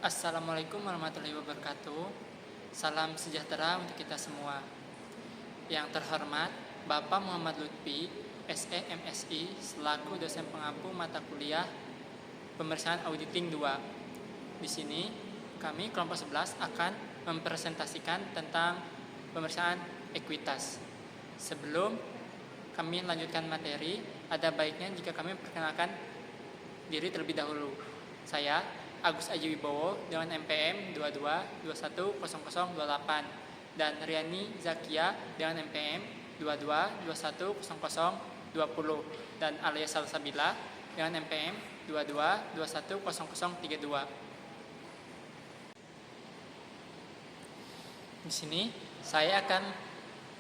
Assalamualaikum warahmatullahi wabarakatuh. Salam sejahtera untuk kita semua. Yang terhormat, Bapak Muhammad Lutfi, SE MSI, selaku dosen pengampu mata kuliah Pemeriksaan Auditing 2. Di sini, kami kelompok 11 akan mempresentasikan tentang pemeriksaan ekuitas. Sebelum kami lanjutkan materi, ada baiknya jika kami perkenalkan diri terlebih dahulu. Saya Agus Aji Wibowo dengan MPM 22210028 dan Riani Zakia dengan MPM 22210020 dan Alia Salsabila dengan MPM 22210032. Di sini saya akan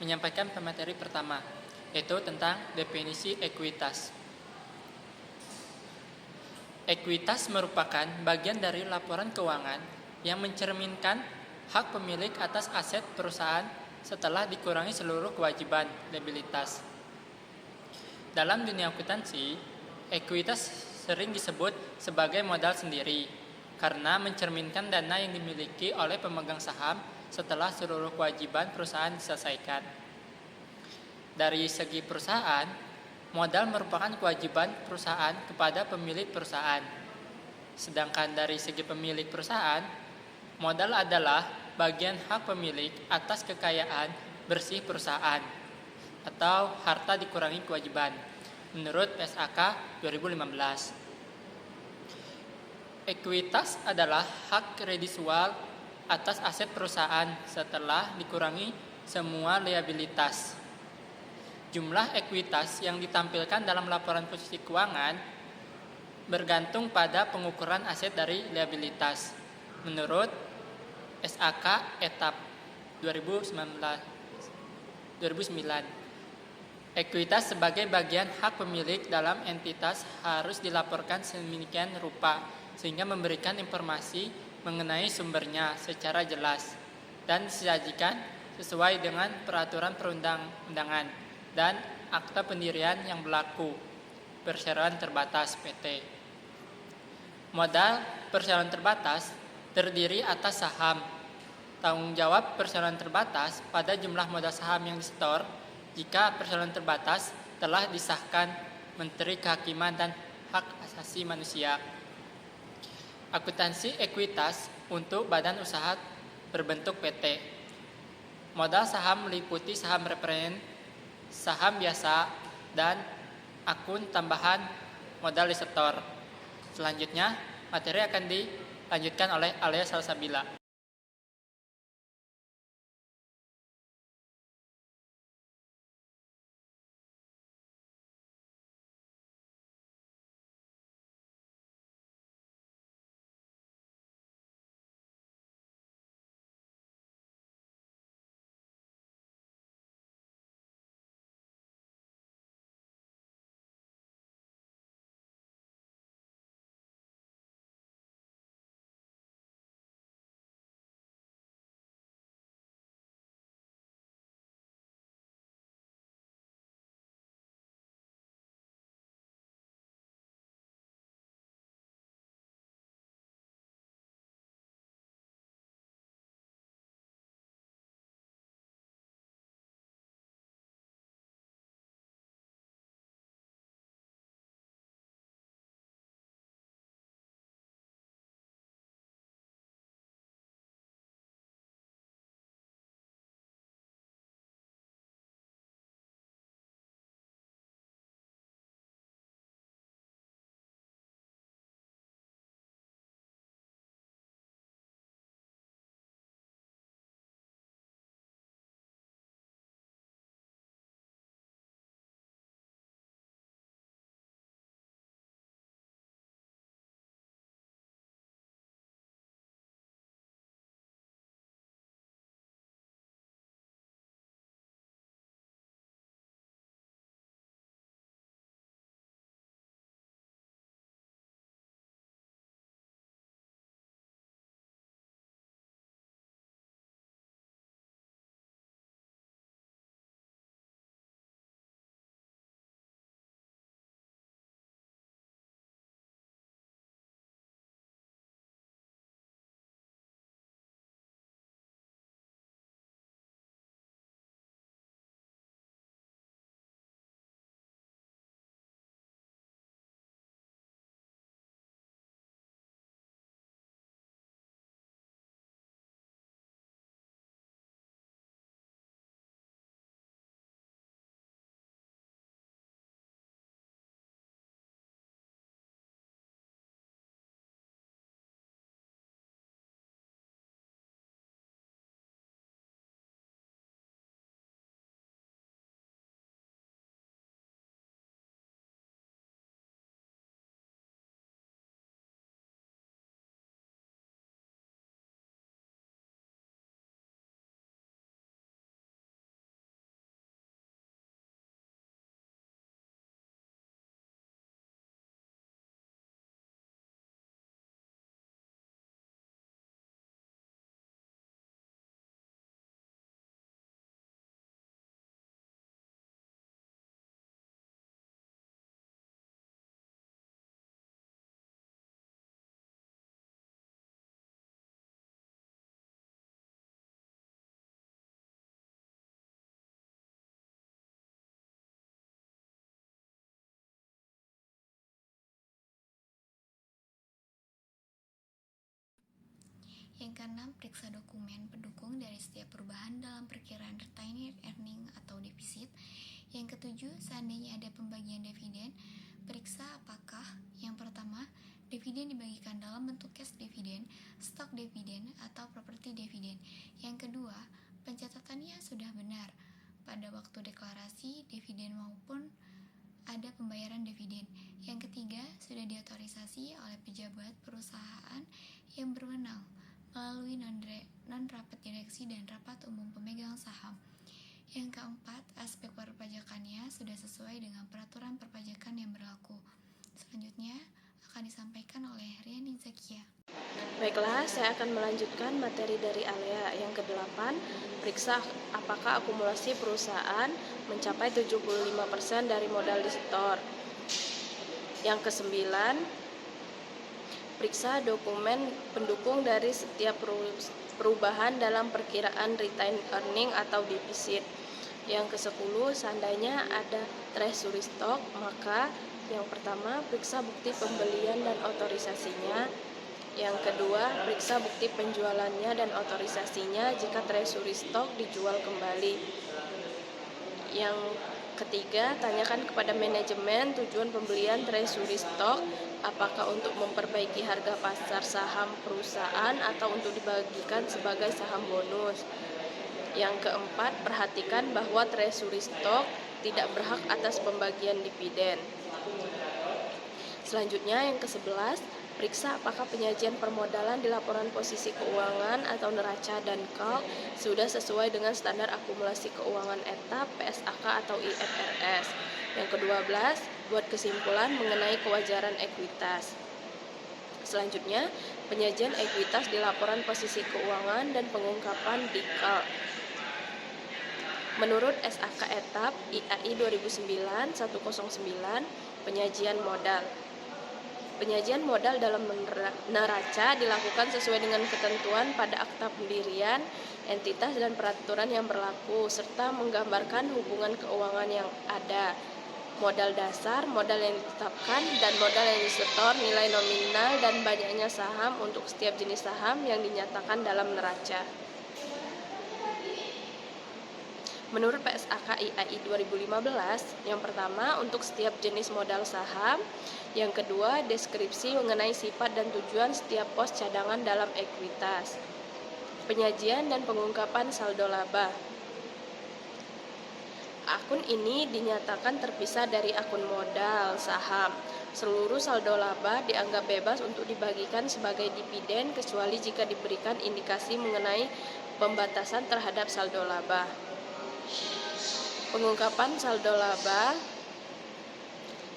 menyampaikan pemateri pertama, yaitu tentang definisi ekuitas. Ekuitas merupakan bagian dari laporan keuangan yang mencerminkan hak pemilik atas aset perusahaan setelah dikurangi seluruh kewajiban liabilitas. Dalam dunia akuntansi, ekuitas sering disebut sebagai modal sendiri karena mencerminkan dana yang dimiliki oleh pemegang saham setelah seluruh kewajiban perusahaan diselesaikan. Dari segi perusahaan, modal merupakan kewajiban perusahaan kepada pemilik perusahaan. Sedangkan dari segi pemilik perusahaan, modal adalah bagian hak pemilik atas kekayaan bersih perusahaan atau harta dikurangi kewajiban menurut PSAK 2015. Ekuitas adalah hak kredisual atas aset perusahaan setelah dikurangi semua liabilitas. Jumlah ekuitas yang ditampilkan dalam laporan posisi keuangan bergantung pada pengukuran aset dari liabilitas menurut SAK etap 2009. Ekuitas sebagai bagian hak pemilik dalam entitas harus dilaporkan sedemikian rupa sehingga memberikan informasi mengenai sumbernya secara jelas dan disajikan sesuai dengan peraturan perundang-undangan dan akta pendirian yang berlaku perseroan terbatas PT. Modal perseroan terbatas terdiri atas saham. Tanggung jawab perseroan terbatas pada jumlah modal saham yang disetor jika perseroan terbatas telah disahkan Menteri Kehakiman dan Hak Asasi Manusia. Akuntansi ekuitas untuk badan usaha berbentuk PT. Modal saham meliputi saham referen, saham biasa, dan akun tambahan modal disetor. Selanjutnya, materi akan dilanjutkan oleh Alia Salsabila. Yang keenam, periksa dokumen pendukung dari setiap perubahan dalam perkiraan retained earning atau defisit. Yang ketujuh, seandainya ada pembagian dividen, periksa apakah yang pertama, dividen dibagikan dalam bentuk cash dividen, stok dividen, atau properti dividen. Yang kedua, pencatatannya sudah benar pada waktu deklarasi dividen maupun ada pembayaran dividen. Yang ketiga, sudah diotorisasi oleh pejabat perusahaan yang berwenang melalui non-rapat direksi dan rapat umum pemegang saham. Yang keempat, aspek perpajakannya sudah sesuai dengan peraturan perpajakan yang berlaku. Selanjutnya akan disampaikan oleh Riani Zakia. Baiklah, saya akan melanjutkan materi dari Alea. Yang ke-8, periksa apakah akumulasi perusahaan mencapai 75% dari modal di store. Yang ke-9, periksa dokumen pendukung dari setiap perubahan dalam perkiraan retained earning atau defisit. Yang ke-10, seandainya ada treasury stock, maka yang pertama, periksa bukti pembelian dan otorisasinya. Yang kedua, periksa bukti penjualannya dan otorisasinya jika treasury stock dijual kembali. Yang ketiga, tanyakan kepada manajemen tujuan pembelian treasury stock, apakah untuk memperbaiki harga pasar saham perusahaan atau untuk dibagikan sebagai saham bonus. Yang keempat, perhatikan bahwa treasury stock tidak berhak atas pembagian dividen. Selanjutnya yang ke-11, periksa apakah penyajian permodalan di laporan posisi keuangan atau neraca dan kalk sudah sesuai dengan standar akumulasi keuangan etap, PSAK atau IFRS. Yang ke-12, buat kesimpulan mengenai kewajaran ekuitas. Selanjutnya, penyajian ekuitas di laporan posisi keuangan dan pengungkapan di kalk. Menurut SAK etap IAI 2009-109, penyajian modal. Penyajian modal dalam neraca dilakukan sesuai dengan ketentuan pada akta pendirian, entitas dan peraturan yang berlaku, serta menggambarkan hubungan keuangan yang ada, modal dasar, modal yang ditetapkan, dan modal yang disetor, nilai nominal, dan banyaknya saham untuk setiap jenis saham yang dinyatakan dalam neraca. Menurut PSAK IAI 2015, yang pertama untuk setiap jenis modal saham, yang kedua deskripsi mengenai sifat dan tujuan setiap pos cadangan dalam ekuitas, penyajian dan pengungkapan saldo laba. Akun ini dinyatakan terpisah dari akun modal saham. Seluruh saldo laba dianggap bebas untuk dibagikan sebagai dividen kecuali jika diberikan indikasi mengenai pembatasan terhadap saldo laba. Pengungkapan saldo laba.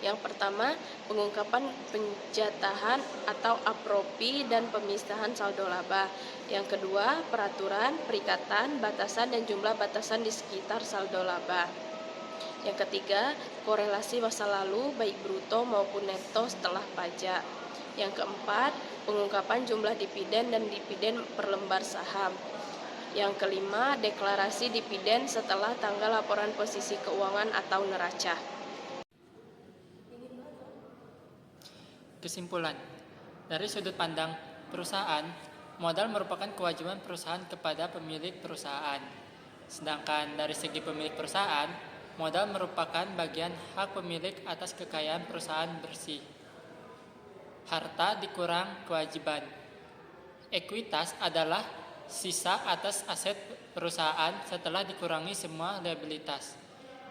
Yang pertama, pengungkapan penjatahan atau apropi dan pemisahan saldo laba. Yang kedua, peraturan, perikatan, batasan dan jumlah batasan di sekitar saldo laba. Yang ketiga, korelasi masa lalu baik bruto maupun neto setelah pajak. Yang keempat, pengungkapan jumlah dividen dan dividen per lembar saham. Yang kelima, deklarasi dividen setelah tanggal laporan posisi keuangan atau neraca. Kesimpulan, dari sudut pandang perusahaan, modal merupakan kewajiban perusahaan kepada pemilik perusahaan. Sedangkan dari segi pemilik perusahaan, modal merupakan bagian hak pemilik atas kekayaan perusahaan bersih. Harta dikurang kewajiban. Ekuitas adalah sisa atas aset perusahaan setelah dikurangi semua liabilitas.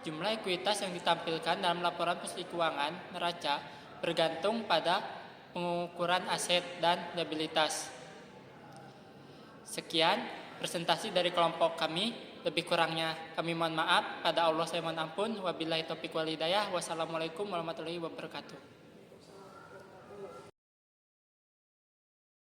Jumlah ekuitas yang ditampilkan dalam laporan posisi keuangan neraca bergantung pada pengukuran aset dan liabilitas. Sekian presentasi dari kelompok kami. Lebih kurangnya kami mohon maaf. Pada Allah saya mohon ampun. Wabillahi taufiq wal hidayah. Wassalamualaikum warahmatullahi wabarakatuh.